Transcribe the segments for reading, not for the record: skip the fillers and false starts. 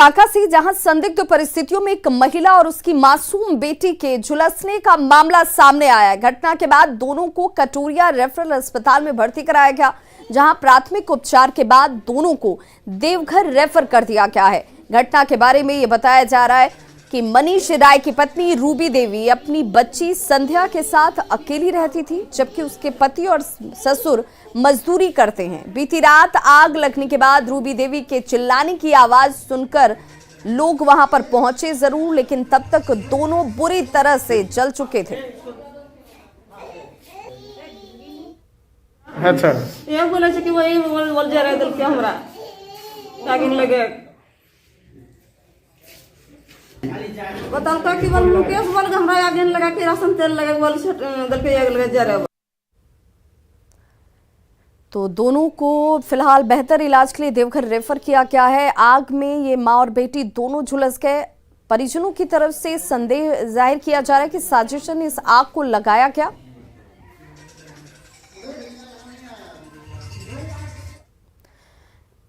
ढाका से जहां संदिग्ध परिस्थितियों में एक महिला और उसकी मासूम बेटी के झुलसने का मामला सामने आया है। घटना के बाद दोनों को कटोरिया रेफरल अस्पताल में भर्ती कराया गया, जहां प्राथमिक उपचार के बाद दोनों को देवघर रेफर कर दिया गया है। घटना के बारे में यह बताया जा रहा है कि मनीष राय की पत्नी रूबी देवी अपनी बच्ची संध्या के साथ अकेली रहती थी, जबकि उसके पति और ससुर मजदूरी करते हैं। बीती रात आग लगने के बाद रूबी देवी के चिल्लाने की आवाज सुनकर लोग वहां पर पहुंचे जरूर, लेकिन तब तक दोनों बुरी तरह से जल चुके थे। अच्छा, ये बोले कि वही बोल जा रहे दिल के हमरा आगिन लगे बताओ कि बोल मुकेश बोल हमरा आगिन लगा के राशन तेल लगा बोल दिल के आग लगा जा रहा। तो दोनों को फिलहाल बेहतर इलाज के लिए देवघर रेफर किया गया है। आग में ये मां और बेटी दोनों झुलस गए। परिजनों की तरफ से संदेह जाहिर किया जा रहा है कि साजिश ने इस आग को लगाया गया।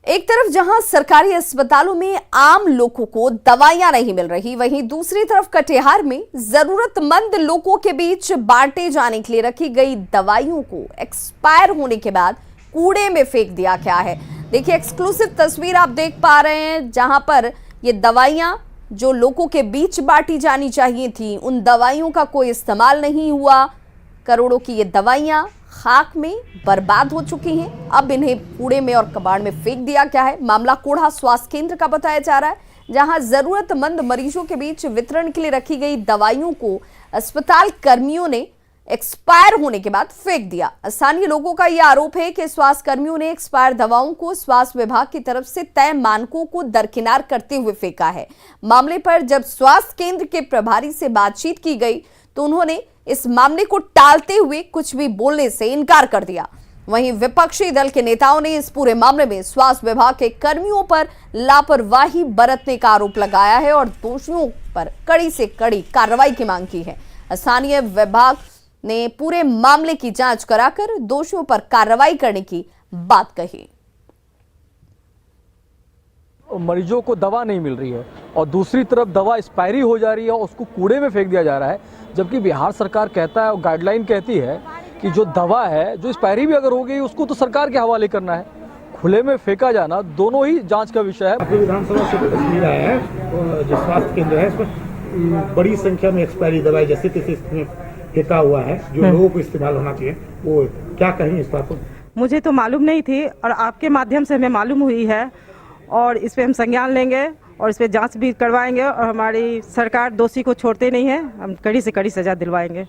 एक तरफ जहां सरकारी अस्पतालों में आम लोगों को दवाइयां नहीं मिल रही, वहीं दूसरी तरफ कटिहार में जरूरतमंद लोगों के बीच बांटे जाने के लिए रखी गई दवाइयों को एक्सपायर होने के बाद कूड़े में फेंक दिया गया है। देखिए, एक्सक्लूसिव तस्वीर आप देख पा रहे हैं, जहां पर ये दवाइयां जो लोगों के बीच बांटी जानी चाहिए थी, उन दवाइयों का कोई इस्तेमाल नहीं हुआ। करोड़ों की ये दवाइयां खाक में बर्बाद हो चुकी हैं। अब इन्हें कूड़े में और कबाड़ में फेंक दिया गया है। मामला कोढ़ा स्वास्थ्य केंद्र का बताया जा रहा है, जहां जरूरतमंद मरीजों के बीच वितरण के लिए रखी गई दवाइयों को अस्पताल कर्मियों ने एक्सपायर होने के बाद फेंक दिया। स्थानीय लोगों का यह आरोप है कि स्वास्थ्य कर्मियों ने एक्सपायर दवाओं को स्वास्थ्य विभाग की तरफ से तय मानकों को दरकिनार करते हुए फेंका है। मामले पर जब स्वास्थ्य केंद्र के प्रभारी से बातचीत की गई तो उन्होंने इस मामले को टालते हुए कुछ भी बोलने से इनकार कर दिया। वहीं विपक्षी दल के नेताओं ने इस पूरे मामले में स्वास्थ्य विभाग के कर्मियों पर लापरवाही बरतने का आरोप लगाया है और दोषियों पर कड़ी से कड़ी कार्रवाई की मांग की है। स्थानीय विभाग ने पूरे मामले की जांच कराकर दोषियों पर कार्रवाई करने की बात कही। मरीजों को दवा नहीं मिल रही है और दूसरी तरफ दवा एक्सपायरी हो जा रही है और उसको कूड़े में फेंक दिया जा रहा है, जबकि बिहार सरकार कहता है और गाइडलाइन कहती है कि जो दवा है जो एक्सपायरी भी अगर हो गई उसको तो सरकार के हवाले करना है। खुले में फेंका जाना दोनों ही जांच का विषय है। विधानसभा से तस्वीर आया है, जो स्वास्थ्य केंद्र है उसमें बड़ी संख्या में एक्सपायरी दवाई जैसे तैसे इसमें फेंका हुआ है, जो लोगों को इस्तेमाल होना चाहिए। वो क्या कहें इस बात को? मुझे तो मालूम नहीं थी और आपके माध्यम से हमें मालूम हुई है और इस पे हम संज्ञान लेंगे और इस पे जांच भी करवाएंगे और हमारी सरकार दोषी को छोड़ते नहीं है, हम कड़ी से कड़ी सजा दिलवाएंगे।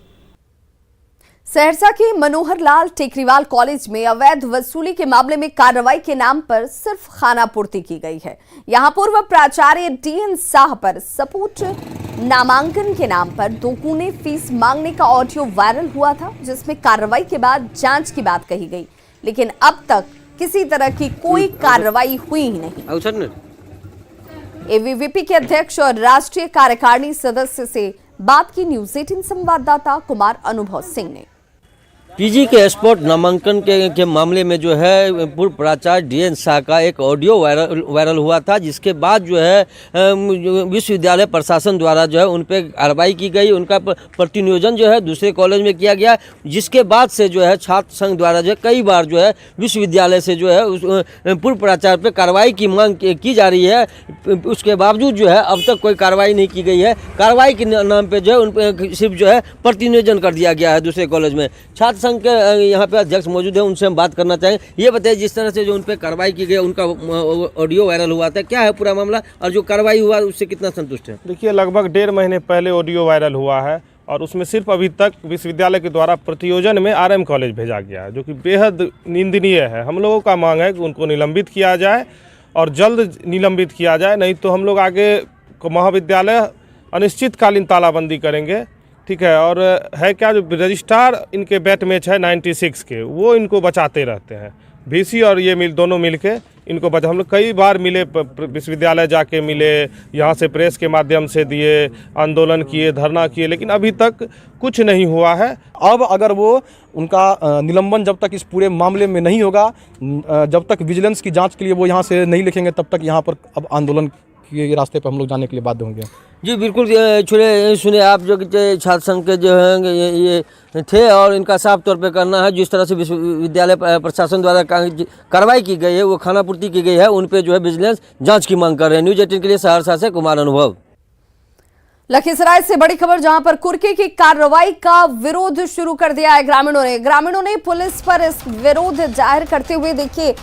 सहरसा के मनोहर लाल टेकरीवाल कॉलेज में अवैध वसूली के मामले में कार्रवाई के नाम पर सिर्फ खानापूर्ति की गई है। यहां पूर्व प्राचार्य DN शाह पर सपूत नामांकन के नाम पर दोगुनी फीस मांगने का ऑडियो वायरल हुआ था, जिसमें कार्रवाई के बाद जांच की बात कही गई, लेकिन अब तक किसी तरह की कोई कार्रवाई हुई ही नहीं। ABVP के अध्यक्ष और राष्ट्रीय कार्यकारिणी सदस्य से बात की न्यूज़ 18 संवाददाता कुमार अनुभव सिंह ने। PG के स्पॉट नामांकन के मामले में जो है पूर्व प्राचार्य DN शाह का एक ऑडियो वायरल हुआ था, जिसके बाद जो है विश्वविद्यालय प्रशासन द्वारा जो है उन पर कार्रवाई की गई, उनका प्रतिनियोजन जो है दूसरे कॉलेज में किया गया, जिसके बाद से जो है छात्र संघ द्वारा जो है कई बार जो है विश्वविद्यालय से जो है उस पूर्व प्राचार्य पर कार्रवाई की मांग की जा रही है। उसके बावजूद जो है अब तक कोई कार्रवाई नहीं की गई है। कार्रवाई के नाम पर जो है उन पर सिर्फ जो है प्रतिनियोजन कर दिया गया है दूसरे कॉलेज में। छात्र संघ के यहाँ पे अध्यक्ष मौजूद है, उनसे हम बात करना चाहेंगे। ये बताइए, जिस तरह से जो उन पे कार्रवाई की गई, उनका ऑडियो वायरल हुआ था, क्या है पूरा मामला और जो कार्रवाई हुआ उससे कितना संतुष्ट है? देखिए, लगभग 1.5 महीने पहले ऑडियो वायरल हुआ है और उसमें सिर्फ अभी तक विश्वविद्यालय के द्वारा प्रतियोजन में RM कॉलेज भेजा गया है, जो कि बेहद निंदनीय है। हम लोगों का मांग है कि उनको निलंबित किया जाए और जल्द निलंबित किया जाए, नहीं तो हम लोग आगे महाविद्यालय अनिश्चितकालीन तालाबंदी करेंगे। ठीक है, और है क्या, जो रजिस्ट्रार इनके बैटमेच है 96 के, वो इनको बचाते रहते हैं। VC और ये दोनों मिलके इनको बचा। हम लोग कई बार मिले, विश्वविद्यालय जाके मिले, यहाँ से प्रेस के माध्यम से दिए, आंदोलन किए, धरना किए, लेकिन अभी तक कुछ नहीं हुआ है। अब अगर वो उनका निलंबन जब तक इस पूरे मामले में नहीं होगा, जब तक विजिलेंस की जांच के लिए वो यहाँ से नहीं लिखेंगे, तब तक यहाँ पर अब आंदोलन के रास्ते पर हम लोग जाने के लिए बाध्य होंगे। जी बिल्कुल, सुने आप जो कि छात्र संघ के जो हैं ये थे और इनका साफ तौर पे करना है जिस तरह से विश्वविद्यालय प्रशासन द्वारा कार्रवाई की गई है, वो खानापूर्ति की गई है, उन पे जो है विजिलेंस जांच की मांग कर रहे हैं। न्यूज 18 के लिए सहरसा से कुमार अनुभव। लखीसराय से बड़ी खबर, जहां पर कुर्की की कार्रवाई का विरोध शुरू कर दिया है ग्रामीणों ने पुलिस पर इस विरोध जाहिर करते हुए देखिए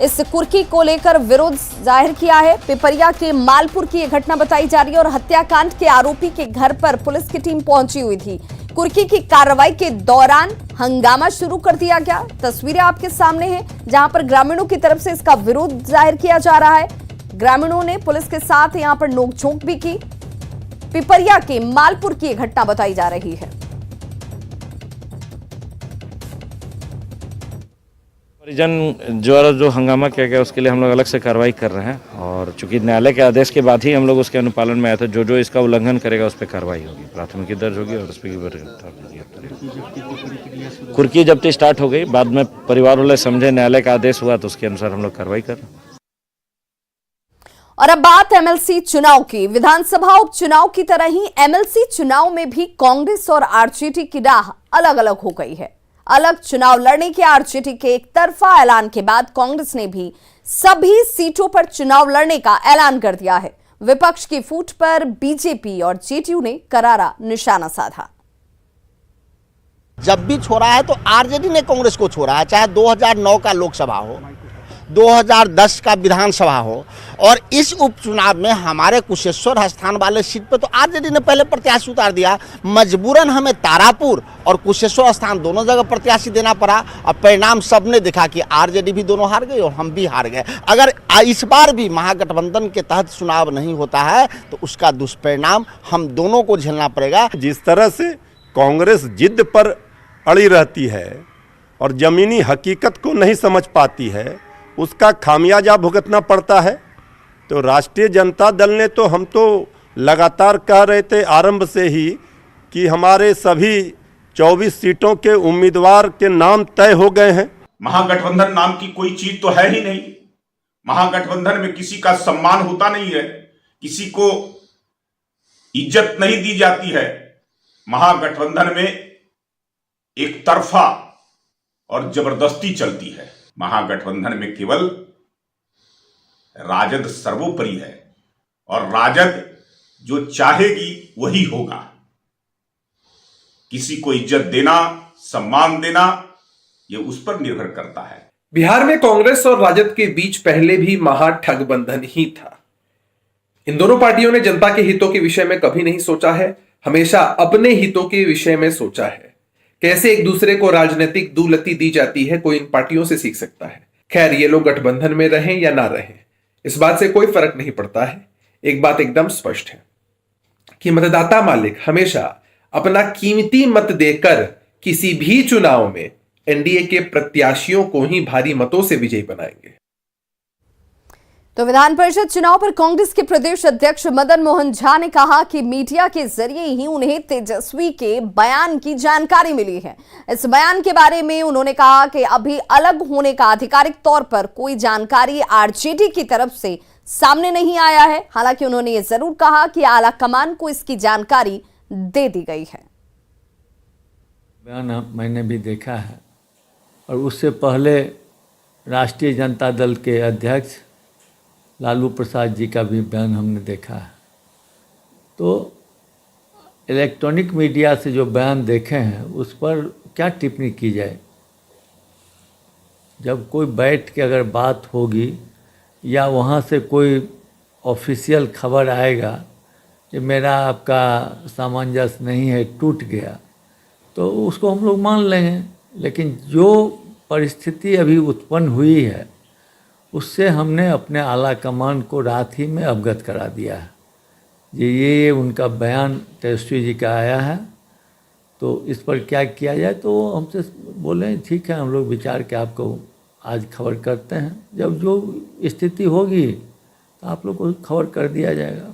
इस कुर्की को लेकर विरोध जाहिर किया है। पिपरिया के मालपुर की यह घटना बताई जा रही है और हत्याकांड के आरोपी के घर पर पुलिस की टीम पहुंची हुई थी। कुर्की की कार्रवाई के दौरान हंगामा शुरू कर दिया गया। तस्वीरें आपके सामने हैं जहां पर ग्रामीणों की तरफ से इसका विरोध जाहिर किया जा रहा है। ग्रामीणों ने पुलिस के साथ यहां पर नोकझोंक भी की। पिपरिया के मालपुर की यह घटना बताई जा रही है। परिजन जो हंगामा किया गया उसके लिए हम लोग अलग से कार्रवाई कर रहे हैं और चूंकि न्यायालय के आदेश के बाद ही हम लोग उसके अनुपालन में आए थे। जो इसका उल्लंघन करेगा उस पर कार्रवाई होगी, प्राथमिकी दर्ज होगी और उस पर कुर्की जब्ती स्टार्ट हो गई। बाद में परिवार वाले समझे, न्यायालय का आदेश हुआ तो उसके अनुसार हम लोग कार्रवाई कर रहे हैं। और अब बात एमएलसी चुनाव की। विधानसभा उपचुनाव की तरह ही एमएलसी चुनाव में भी कांग्रेस और आरजेडी की राह अलग अलग हो गई है। अलग चुनाव लड़ने के आरजेडी के एक तरफा ऐलान के बाद कांग्रेस ने भी सभी सीटों पर चुनाव लड़ने का ऐलान कर दिया है। विपक्ष की फूट पर बीजेपी और जेडीयू ने करारा निशाना साधा। जब भी छोड़ा है तो आरजेडी ने कांग्रेस को छोड़ा है, चाहे 2009 का लोकसभा हो, 2010 का विधानसभा हो। और इस उपचुनाव में हमारे कुशेश्वर स्थान वाले सीट पे तो आरजेडी ने पहले प्रत्याशी उतार दिया। मजबूरन हमें तारापुर और कुशेश्वर स्थान दोनों जगह प्रत्याशी देना पड़ा और परिणाम सबने देखा कि आरजेडी भी दोनों हार गई और हम भी हार गए। अगर इस बार भी महागठबंधन के तहत चुनाव नहीं होता है तो उसका दुष्परिणाम हम दोनों को झेलना पड़ेगा। जिस तरह से कांग्रेस जिद पर अड़ी रहती है और जमीनी हकीकत को नहीं समझ पाती है, उसका खामियाजा भुगतना पड़ता है। तो राष्ट्रीय जनता दल ने तो हम तो लगातार कह रहे थे आरंभ से ही कि हमारे सभी 24 सीटों के उम्मीदवार के नाम तय हो गए हैं। महागठबंधन नाम की कोई चीज तो है ही नहीं। महागठबंधन में किसी का सम्मान होता नहीं है, किसी को इज्जत नहीं दी जाती है। महागठबंधन में एक तरफा और जबरदस्ती चलती है। महागठबंधन में केवल राजद सर्वोपरि है और राजद जो चाहेगी वही होगा। किसी को इज्जत देना, सम्मान देना, यह उस पर निर्भर करता है। बिहार में कांग्रेस और राजद के बीच पहले भी महाठगबंधन ही था। इन दोनों पार्टियों ने जनता के हितों के विषय में कभी नहीं सोचा है, हमेशा अपने हितों के विषय में सोचा है। कैसे एक दूसरे को राजनीतिक दुलती दी जाती है कोई इन पार्टियों से सीख सकता है। खैर, ये लोग गठबंधन में रहें या ना रहें, इस बात से कोई फर्क नहीं पड़ता है। एक बात एकदम स्पष्ट है कि मतदाता मालिक हमेशा अपना कीमती मत देकर किसी भी चुनाव में एनडीए के प्रत्याशियों को ही भारी मतों से विजयी बनाएंगे। तो विधान परिषद चुनाव पर कांग्रेस के प्रदेश अध्यक्ष मदन मोहन झा ने कहा कि मीडिया के जरिए ही उन्हें तेजस्वी के बयान की जानकारी मिली है। इस बयान के बारे में उन्होंने कहा कि अभी अलग होने का आधिकारिक तौर पर कोई जानकारी आरजेडी की तरफ से सामने नहीं आया है। हालांकि उन्होंने ये जरूर कहा कि आला कमान को इसकी जानकारी दे दी गई है। बयान मैंने भी देखा है और उससे पहले राष्ट्रीय जनता दल के अध्यक्ष लालू प्रसाद जी का भी बयान हमने देखा है। तो इलेक्ट्रॉनिक मीडिया से जो बयान देखे हैं उस पर क्या टिप्पणी की जाए। जब कोई बैठ के अगर बात होगी या वहाँ से कोई ऑफिशियल खबर आएगा कि मेरा आपका सामंजस्य नहीं है, टूट गया, तो उसको हम लोग मान लेंगे। लेकिन जो परिस्थिति अभी उत्पन्न हुई है उससे हमने अपने आला कमान को रात ही में अवगत करा दिया है। ये उनका बयान तेजस्वी जी का आया है, तो इस पर क्या किया जाए। तो हमसे बोले ठीक है, हम लोग विचार के आपको आज खबर करते हैं। जब जो स्थिति होगी तो आप लोग को खबर कर दिया जाएगा।